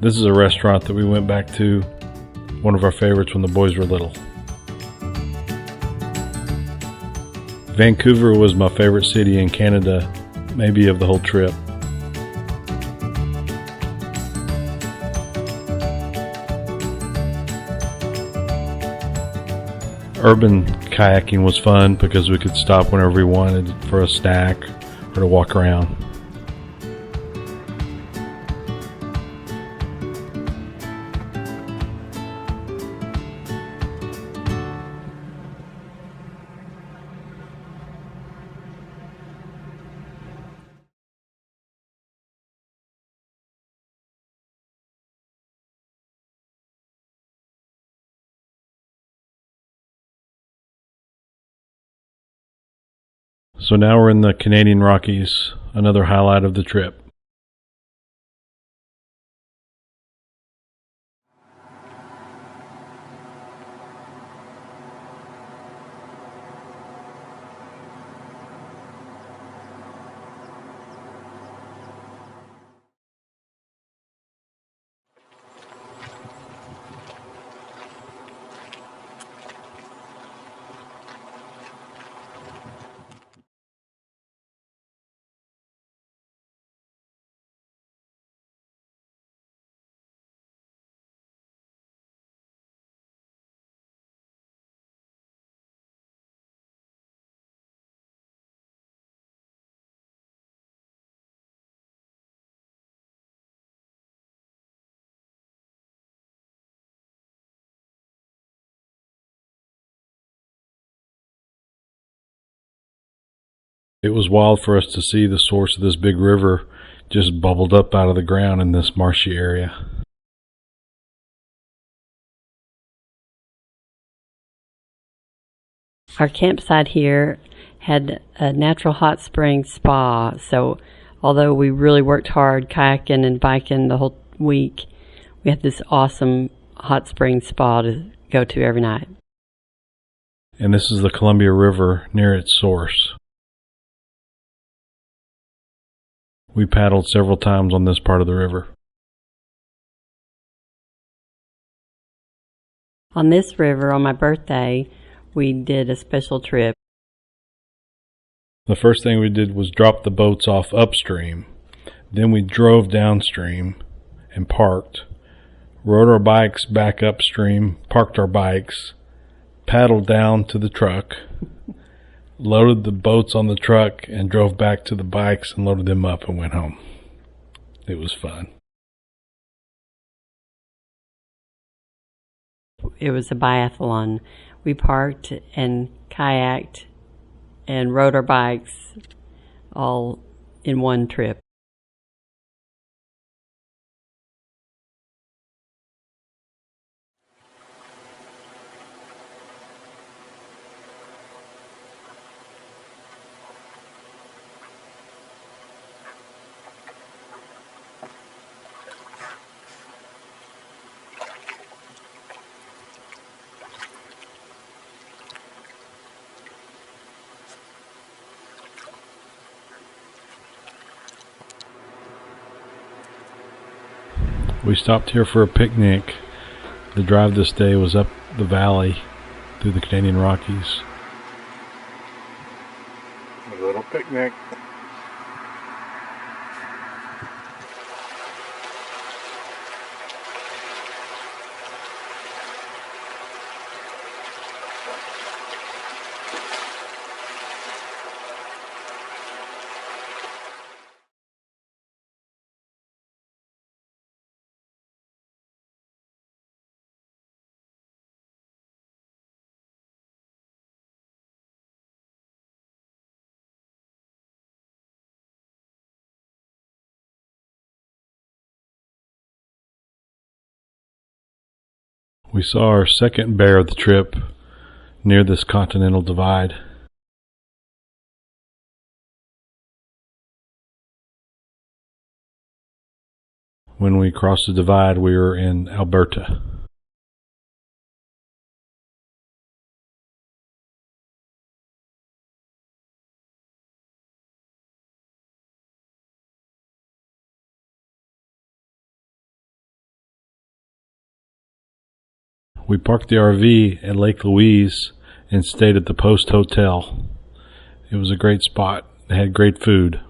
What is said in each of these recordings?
This is a restaurant that we went back to, one of our favorites when the boys were little. Vancouver was my favorite city in Canada, maybe of the whole trip. Urban kayaking was fun because we could stop whenever we wanted for a snack or to walk around. So now we're in the Canadian Rockies, another highlight of the trip. It was wild for us to see the source of this big river just bubbled up out of the ground in this marshy area. Our campsite here had a natural hot spring spa, so although we really worked hard kayaking and biking the whole week, we had this awesome hot spring spa to go to every night. And this is the Columbia River near its source. We paddled several times on this part of the river. On this river, on my birthday, we did a special trip. The first thing we did was drop the boats off upstream. Then we drove downstream and parked, rode our bikes back upstream, parked our bikes, paddled down to the truck, loaded the boats on the truck, and drove back to the bikes and loaded them up and went home. It was fun. It was a biathlon. We parked and kayaked and rode our bikes all in one trip. We stopped here for a picnic. The drive this day was up the valley through the Canadian Rockies. A little picnic. We saw our second bear of the trip near this continental divide. When we crossed the divide, we were in Alberta. We parked the RV at Lake Louise and stayed at the Post Hotel. It was a great spot. It had great food.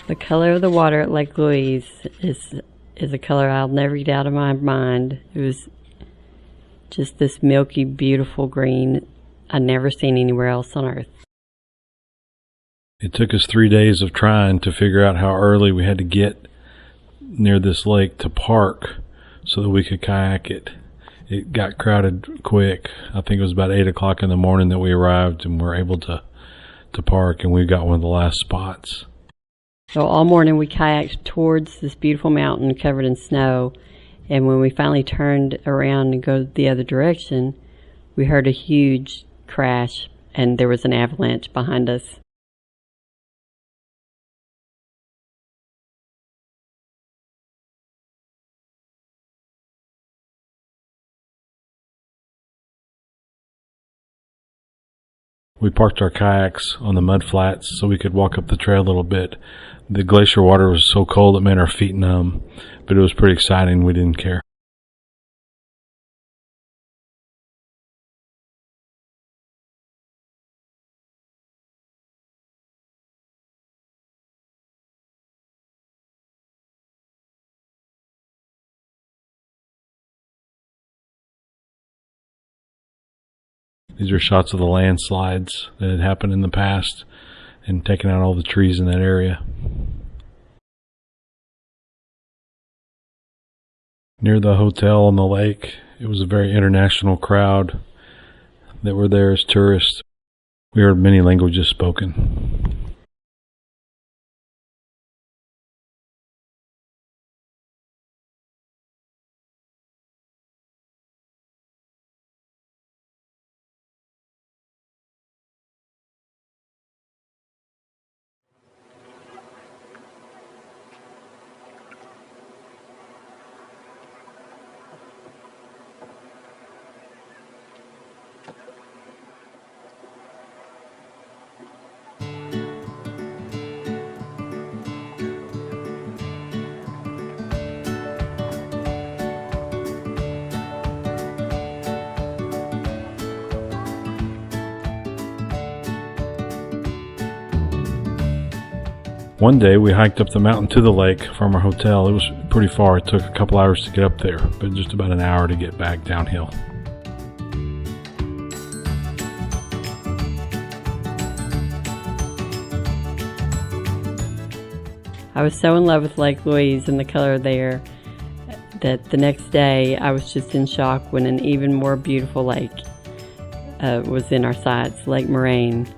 The color of the water at Lake Louise is a color I'll never get out of my mind. It was just this milky, beautiful green I'd never seen anywhere else on earth. It took us 3 days of trying to figure out how early we had to get near this lake to park so that we could kayak it. It got crowded quick. I think it was about 8 o'clock in the morning that we arrived and were able to park, and we got one of the last spots. So all morning we kayaked towards this beautiful mountain covered in snow, and when we finally turned around and go the other direction, we heard a huge crash and there was an avalanche behind us. We parked our kayaks on the mud flats so we could walk up the trail a little bit. The glacier water was so cold it made our feet numb, but it was pretty exciting. We didn't care. These are shots of the landslides that had happened in the past and taken out all the trees in that area. Near the hotel on the lake, it was a very international crowd that were there as tourists. We heard many languages spoken. One day we hiked up the mountain to the lake from our hotel. It was pretty far. It took a couple hours to get up there, but just about an hour to get back downhill. I was so in love with Lake Louise and the color there that the next day I was just in shock when an even more beautiful lake was in our sights, Lake Moraine.